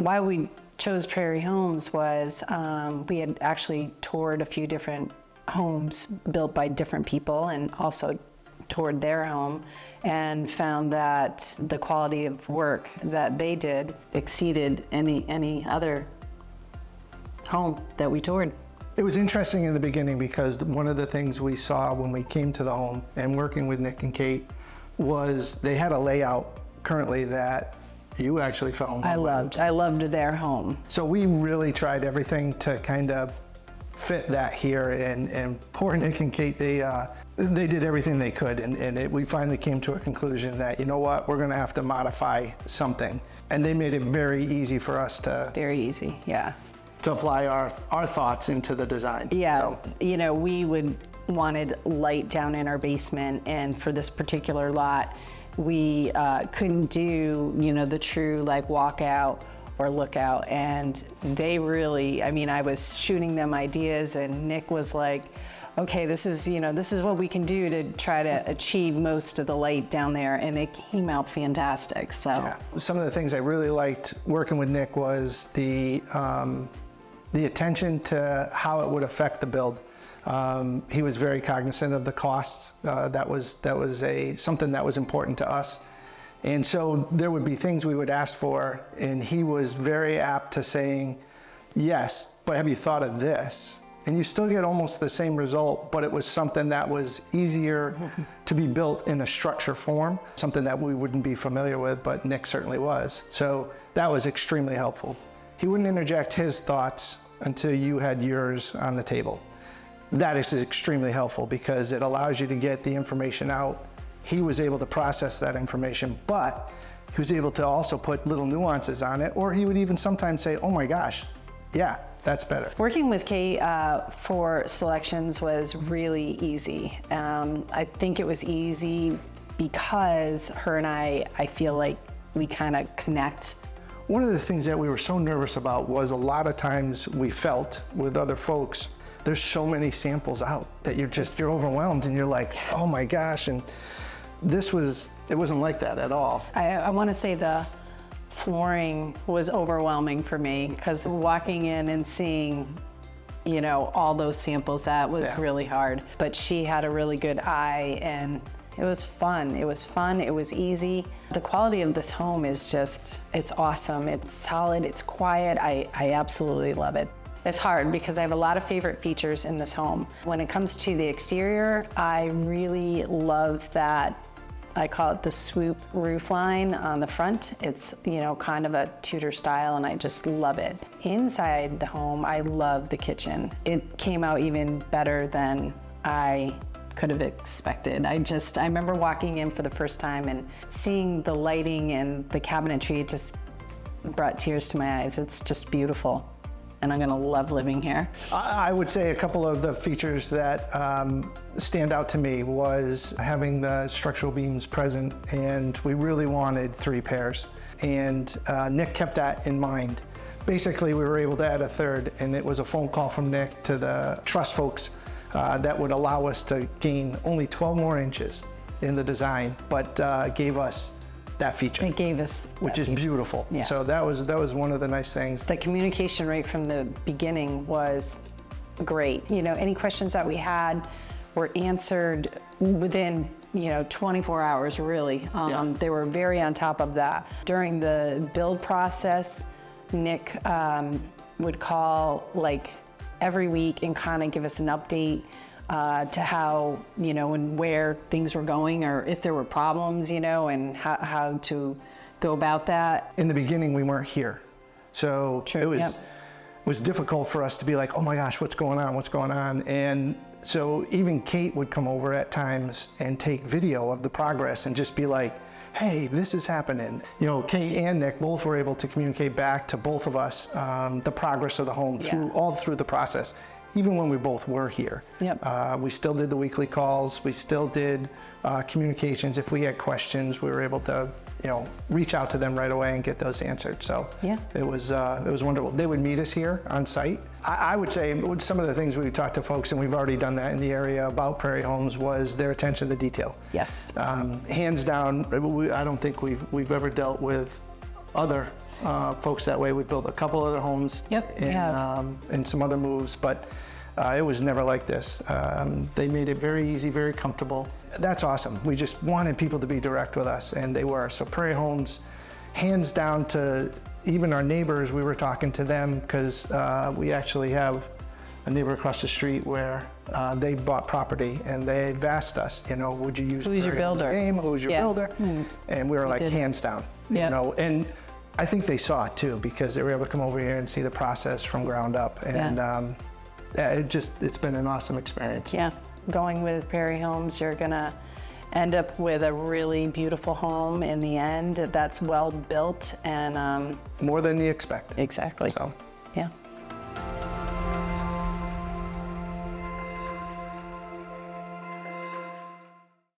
why we chose Prairie Homes was we had actually toured a few different homes built by different people and also toured their home and found that the quality of work that they did exceeded any other home that we toured. It was interesting in the beginning because one of the things we saw when we came to the home and working with Nick and Kate was they had a layout currently that you actually fell in love with. I loved their home. So we really tried everything to kind of fit that here, and poor Nick and Kate, they did everything they could, and we finally came to a conclusion that, you know what, we're gonna have to modify something. And they made it very easy for us to... Very easy, yeah. To apply our thoughts into the design. Yeah, so. You know, we wanted light down in our basement, and for this particular lot, we couldn't do, you know, the true like walkout or lookout, and they really, I mean, I was shooting them ideas, and Nick was like, okay, this is what we can do to try to achieve most of the light down there, and it came out fantastic. So yeah. Some of the things I really liked working with Nick was the attention to how it would affect the build. He was very cognizant of the costs. That was something that was important to us. And so there would be things we would ask for, and he was very apt to saying, yes, but have you thought of this? And you still get almost the same result, but it was something that was easier to be built in a structure form, something that we wouldn't be familiar with, but Nick certainly was. So that was extremely helpful. He wouldn't interject his thoughts until you had yours on the table. That is extremely helpful because it allows you to get the information out. He was able to process that information, but he was able to also put little nuances on it, or he would even sometimes say, oh my gosh, yeah, that's better. Working with Kate for selections was really easy. I think it was easy because her and I feel like we kind of connect. One of the things that we were so nervous about was a lot of times we felt with other folks, there's so many samples out that you're overwhelmed and you're like, oh my gosh. And it wasn't like that at all. I want to say the flooring was overwhelming for me because walking in and seeing, you know, all those samples, that was really hard. But she had a really good eye, and it was fun. It was easy. The quality of this home is just, it's awesome. It's solid, it's quiet. I absolutely love it. It's hard because I have a lot of favorite features in this home. When it comes to the exterior, I really love that, I call it the swoop roof line on the front. It's, you know, kind of a Tudor style, and I just love it. Inside the home, I love the kitchen. It came out even better than I could have expected. I remember walking in for the first time and seeing the lighting and the cabinetry, it just brought tears to my eyes. It's just beautiful, and I'm gonna love living here. I would say a couple of the features that stand out to me was having the structural beams present, and we really wanted 3 pairs. And Nick kept that in mind. Basically, we were able to add a third, and it was a phone call from Nick to the truss folks that would allow us to gain only 12 more inches in the design, but gave us that feature. It gave us that which is feature. Beautiful. Yeah. So that was one of the nice things. The communication rate from the beginning was great. You know, any questions that we had were answered within, you know, 24 hours, really. They were very on top of that. During the build process, Nick would call like every week and kind of give us an update to how, you know, and where things were going, or if there were problems, you know, and how to go about that. In the beginning, we weren't here. So it was difficult for us to be like, oh my gosh, what's going on? And so even Kate would come over at times and take video of the progress and just be like, hey, this is happening. You know, Kate and Nick both were able to communicate back to both of us the progress of the home all through the process. Even when we both were here. We still did the weekly calls, we still did communications. If we had questions, we were able to, you know, reach out to them right away and get those answered. So it was wonderful. They would meet us here on site. I would say some of the things we talked to folks, and we've already done that in the area about Prairie Homes, was their attention to detail. Yes. Hands down, I don't think we've ever dealt with other folks that way. We built a couple other homes Yep, we and some other moves, but it was never like this. They made it very easy, very comfortable. That's awesome. We just wanted people to be direct with us, and they were. So Prairie Homes, hands down to even our neighbors, we were talking to them because we actually have a neighbor across the street where they bought property, and they've asked us, you know, would you use Who's your Prairie Homes builder? name? Who's your builder? And we were like, did. hands down, you Yeah. know. And I think they saw it too, because they were able to come over here and see the process from ground up. And yeah, it's been an awesome experience. Yeah, going with Prairie Homes, you're gonna end up with a really beautiful home in the end that's well built and More than you expect. exactly. So.